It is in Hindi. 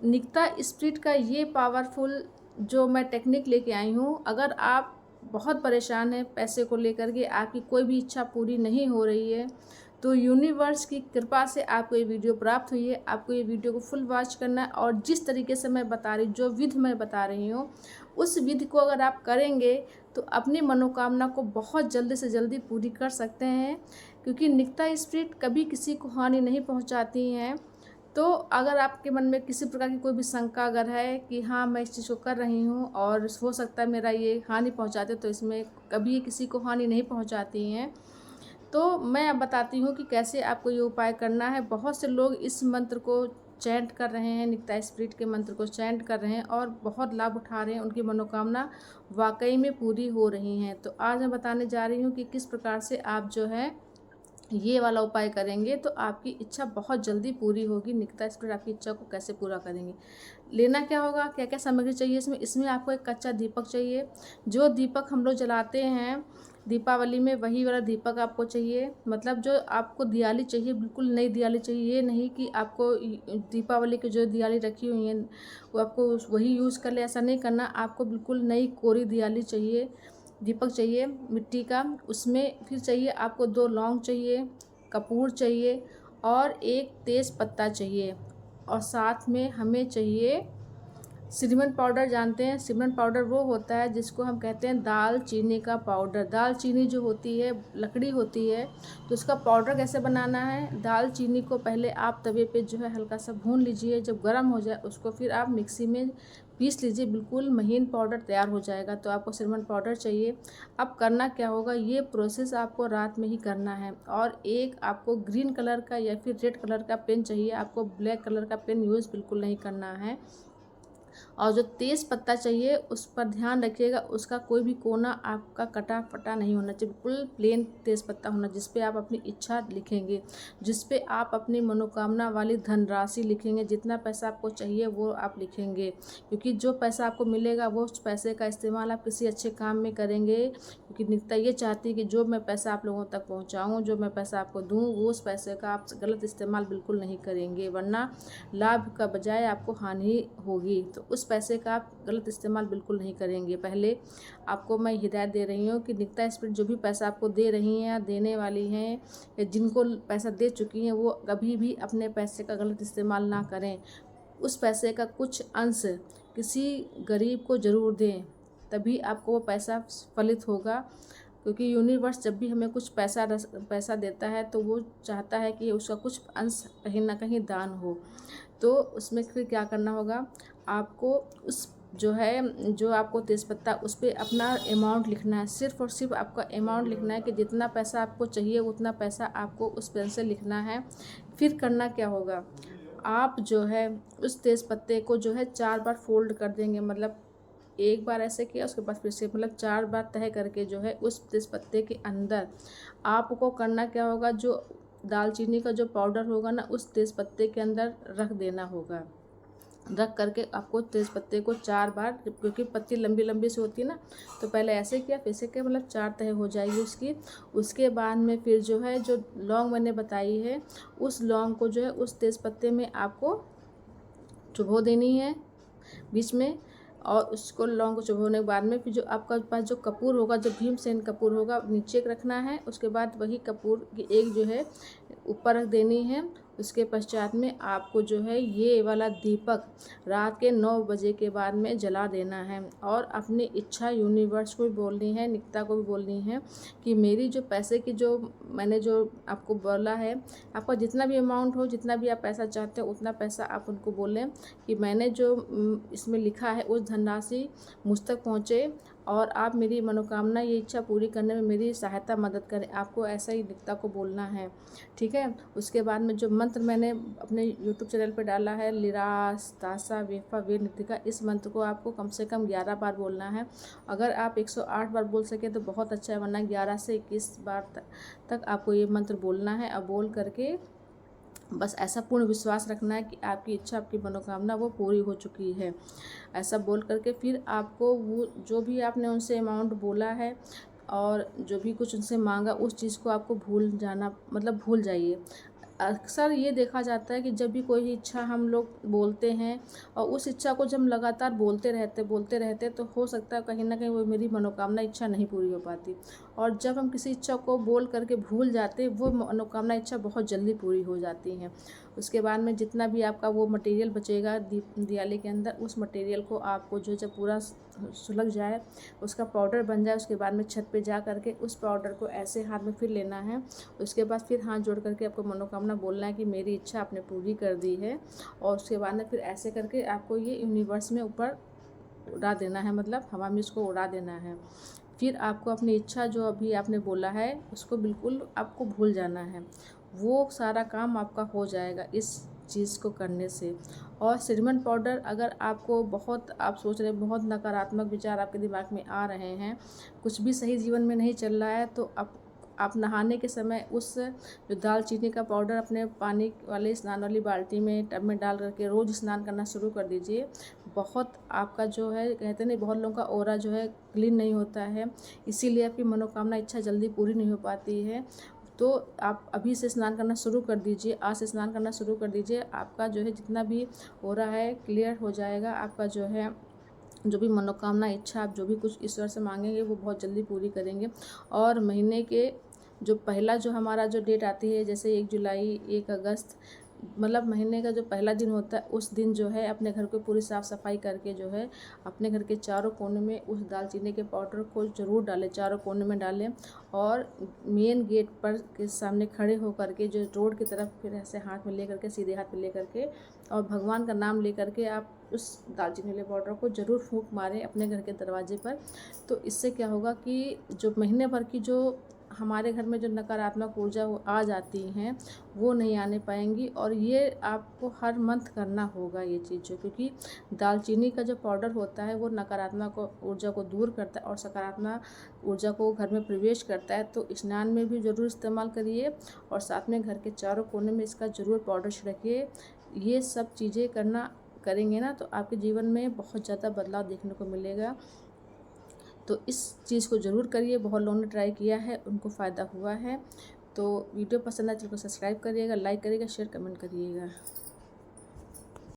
निक्ता स्पिरिट का ये पावरफुल जो मैं टेक्निक लेके आई हूँ, अगर आप बहुत परेशान हैं पैसे को लेकर के, आपकी कोई भी इच्छा पूरी नहीं हो रही है, तो यूनिवर्स की कृपा से आपको ये वीडियो प्राप्त हुई है। आपको ये वीडियो को फुल वॉच करना है और जिस तरीके से मैं बता रही, जो विधि मैं बता रही हूँ, उस विधि को अगर आप करेंगे तो अपनी मनोकामना को बहुत जल्दी से जल्दी पूरी कर सकते हैं। क्योंकि निक्ता स्पिरिट कभी किसी को हानि नहीं पहुँचाती हैं। तो अगर आपके मन में किसी प्रकार की कोई भी शंका अगर है कि हाँ मैं इस चीज़ को कर रही हूँ और हो सकता है मेरा ये हानि पहुँचाते, तो इसमें कभी किसी को हानि नहीं पहुँचाती हैं। तो मैं अब बताती हूँ कि कैसे आपको ये उपाय करना है। बहुत से लोग इस मंत्र को चैंट कर रहे हैं, निक्ता स्पिरिट के मंत्र को चैंट कर रहे हैं और बहुत लाभ उठा रहे हैं, उनकी मनोकामना वाकई में पूरी हो रही हैं। तो आज मैं बताने जा रही हूँ कि किस प्रकार से आप जो है ये वाला उपाय करेंगे तो आपकी इच्छा बहुत जल्दी पूरी होगी। निक्ता स्पिरिट आपकी इच्छा को कैसे पूरा करेंगे, लेना क्या होगा, क्या क्या सामग्री चाहिए इसमें आपको एक कच्चा दीपक चाहिए। जो दीपक हम लोग जलाते हैं दीपावली में, वही वाला दीपक आपको चाहिए। मतलब जो आपको दियाली चाहिए, बिल्कुल नई दियाली चाहिए। ये नहीं कि आपको दीपावली की जो दियाली रखी हुई है वो आपको वही यूज़ कर ले, ऐसा नहीं करना। आपको बिल्कुल नई कोरी दियाली चाहिए, दीपक चाहिए मिट्टी का। उसमें फिर चाहिए आपको 2 लौंग चाहिए, कपूर चाहिए और एक तेज़ पत्ता चाहिए। और साथ में हमें चाहिए सिनेमन पाउडर। जानते हैं सिनेमन पाउडर वो होता है जिसको हम कहते हैं दाल चीनी का पाउडर। दाल चीनी जो होती है लकड़ी होती है, तो उसका पाउडर कैसे बनाना है, दाल चीनी को पहले आप तवे पे जो है हल्का सा भून लीजिए। जब गर्म हो जाए उसको फिर आप मिक्सी में पीस लीजिए, बिल्कुल महीन पाउडर तैयार हो जाएगा। तो आपको सिनेमन पाउडर चाहिए। अब करना क्या होगा, ये प्रोसेस आपको रात में ही करना है। और एक आपको ग्रीन कलर का या फिर रेड कलर का पेन चाहिए, आपको ब्लैक कलर का पेन यूज़ बिल्कुल नहीं करना है। और जो तेज़ पत्ता चाहिए उस पर ध्यान रखिएगा, उसका कोई भी कोना आपका कटा फटा नहीं होना चाहिए, बिल्कुल प्लेन तेज़ पत्ता होना, जिस पे आप अपनी इच्छा लिखेंगे, जिस पे आप अपनी मनोकामना वाली धनराशि लिखेंगे। जितना पैसा आपको चाहिए वो आप लिखेंगे, क्योंकि जो पैसा आपको मिलेगा वो उस पैसे का इस्तेमाल आप किसी अच्छे काम में करेंगे। क्योंकि नित्या ये चाहती है कि जो मैं पैसा आप लोगों तक पहुँचाऊँ, जो मैं पैसा आपको दूँ, वो उस पैसे का आप गलत इस्तेमाल बिल्कुल नहीं करेंगे, वरना लाभ का बजाय आपको हानि होगी। तो उस पैसे का आप गलत इस्तेमाल बिल्कुल नहीं करेंगे। पहले आपको मैं हिदायत दे रही हूँ कि निक्ता स्पिरिट जो भी पैसा आपको दे रही हैं या देने वाली हैं, या जिनको पैसा दे चुकी हैं, वो कभी भी अपने पैसे का गलत इस्तेमाल ना करें। उस पैसे का कुछ अंश किसी गरीब को ज़रूर दें, तभी आपको वो पैसा फलित होगा। क्योंकि यूनिवर्स जब भी हमें कुछ पैसा देता है तो वो चाहता है कि उसका कुछ अंश कहीं ना कहीं दान हो। तो उसमें फिर क्या करना होगा, आपको उस जो है जो आपको तेज़पत्ता उस पर अपना अमाउंट लिखना है। सिर्फ़ और सिर्फ आपका अमाउंट लिखना है कि जितना पैसा आपको चाहिए उतना पैसा आपको उस पेन से लिखना है। फिर करना क्या होगा, आप जो है उस तेज़पत्ते को जो है 4 बार फोल्ड कर देंगे। मतलब एक बार ऐसे किया, उसके बाद फिर से मतलब 4 बार तह करके जो है उस तेज़पत्ते के अंदर आपको करना क्या होगा, जो दालचीनी का जो पाउडर होगा ना, उस तेज़पत्ते के अंदर रख देना होगा। रख करके आपको तेज़पत्ते को 4 बार, क्योंकि पत्ती लंबी लंबी से होती है ना, तो पहले ऐसे किया फिर से किया, मतलब 4 तह हो जाएगी उसकी। उसके बाद में फिर जो है जो लौंग मैंने बताई है, उस लौंग को जो है उस तेज़पत्ते में आपको चुभो देनी है बीच में। और उसको लौंग को चुभोने के बाद में फिर जो आपका पास जो कपूर होगा, जो भीमसेन कपूर होगा, नीचे रखना है। उसके बाद वही कपूर की एक जो है ऊपर रख देनी है। उसके पश्चात में आपको जो है ये वाला दीपक रात के 9 बजे के बाद में जला देना है। और अपनी इच्छा यूनिवर्स को भी बोलनी है, निक्ता को भी बोलनी है कि मेरी जो पैसे की जो मैंने जो आपको बोला है, आपका जितना भी अमाउंट हो, जितना भी आप पैसा चाहते हो उतना पैसा आप उनको बोलें कि मैंने जो इसमें लिखा है उस धनराशि मुझ तक पहुँचे और आप मेरी मनोकामना ये इच्छा पूरी करने में मेरी सहायता मदद करें। आपको ऐसा ही निक्ता को बोलना है, ठीक है। उसके बाद में जो मंत्र मैंने अपने यूट्यूब चैनल पर डाला है, लिरास तासा वेफा वीर नितिका, इस मंत्र को आपको कम से कम 11 बार बोलना है। अगर आप 108 बार बोल सके तो बहुत अच्छा है, वरना 11 से 21 बार तक आपको ये मंत्र बोलना है। अब बोल करके बस ऐसा पूर्ण विश्वास रखना है कि आपकी इच्छा, आपकी मनोकामना वो पूरी हो चुकी है। ऐसा बोल करके फिर आपको वो जो भी आपने उनसे अमाउंट बोला है और जो भी कुछ उनसे मांगा, उस चीज़ को आपको भूल जाना, मतलब भूल जाइए। अक्सर ये देखा जाता है कि जब भी कोई इच्छा हम लोग बोलते हैं और उस इच्छा को जब लगातार बोलते रहते तो हो सकता है कहीं ना कहीं वो मेरी मनोकामना इच्छा नहीं पूरी हो पाती। और जब हम किसी इच्छा को बोल करके भूल जाते वो मनोकामना इच्छा बहुत जल्दी पूरी हो जाती हैं। उसके बाद में जितना भी आपका वो मटेरियल बचेगा दिवाली के अंदर, उस मटेरियल को आपको जो जब पूरा सुलग जाए, उसका पाउडर बन जाए, उसके बाद में छत पे जा करके उस पाउडर को ऐसे हाथ में फिर लेना है। उसके बाद फिर हाथ जोड़ करके आपको मनोकामना बोलना है कि मेरी इच्छा आपने पूरी कर दी है। और उसके बाद में फिर ऐसे करके आपको ये यूनिवर्स में ऊपर उड़ा देना है, मतलब हवा में इसको उड़ा देना है। फिर आपको अपनी इच्छा जो अभी आपने बोला है उसको बिल्कुल आपको भूल जाना है। वो सारा काम आपका हो जाएगा इस चीज़ को करने से। और सिरमन पाउडर, अगर आपको बहुत आप सोच रहे बहुत नकारात्मक विचार आपके दिमाग में आ रहे हैं, कुछ भी सही जीवन में नहीं चल रहा है, तो आप नहाने के समय उस जो दालचीनी का पाउडर अपने पानी वाले स्नान वाली बाल्टी में टब में डाल करके रोज़ स्नान करना शुरू कर दीजिए। बहुत आपका जो है, कहते नहीं बहुत लोगों का ऑरा जो है क्लीन नहीं होता है, इसीलिए आपकी मनोकामना इच्छा जल्दी पूरी नहीं हो पाती है। तो आप अभी से स्नान करना शुरू कर दीजिए, आज से स्नान करना शुरू कर दीजिए। आपका जो है जितना भी ऑरा है क्लियर हो जाएगा। आपका जो है जो भी मनोकामना इच्छा आप जो भी कुछ ईश्वर से मांगेंगे वो बहुत जल्दी पूरी करेंगे। और महीने के जो पहला जो हमारा जो डेट आती है, जैसे 1 जुलाई, 1 अगस्त, मतलब महीने का जो पहला दिन होता है, उस दिन जो है अपने घर को पूरी साफ़ सफाई करके जो है अपने घर के चारों कोने में उस दालचीनी के पाउडर को ज़रूर डालें, चारों कोने में डालें। और मेन गेट पर के सामने खड़े होकर के जो रोड की तरफ फिर ऐसे हाथ में ले करके, सीधे हाथ में ले करके और भगवान का नाम ले करके आप उस दालचीनी वाले पाउडर को ज़रूर फूंक मारें अपने घर के दरवाजे पर। तो इससे क्या होगा कि जो महीने भर की जो हमारे घर में जो नकारात्मक ऊर्जा आ जाती हैं वो नहीं आने पाएंगी। और ये आपको हर मंथ करना होगा ये चीज़ जो, क्योंकि दालचीनी का जो पाउडर होता है वो नकारात्मक ऊर्जा को दूर करता है और सकारात्मक ऊर्जा को घर में प्रवेश करता है। तो स्नान में भी ज़रूर इस्तेमाल करिए और साथ में घर के चारों कोने में इसका ज़रूर पाउडर छिड़किए। ये सब चीज़ें करेंगे ना तो आपके जीवन में बहुत ज़्यादा बदलाव देखने को मिलेगा। तो इस चीज़ को ज़रूर करिए, बहुत लोगों ने ट्राई किया है, उनको फ़ायदा हुआ है। तो वीडियो पसंद आए तो सब्सक्राइब करिएगा, लाइक करिएगा, शेयर कमेंट करिएगा।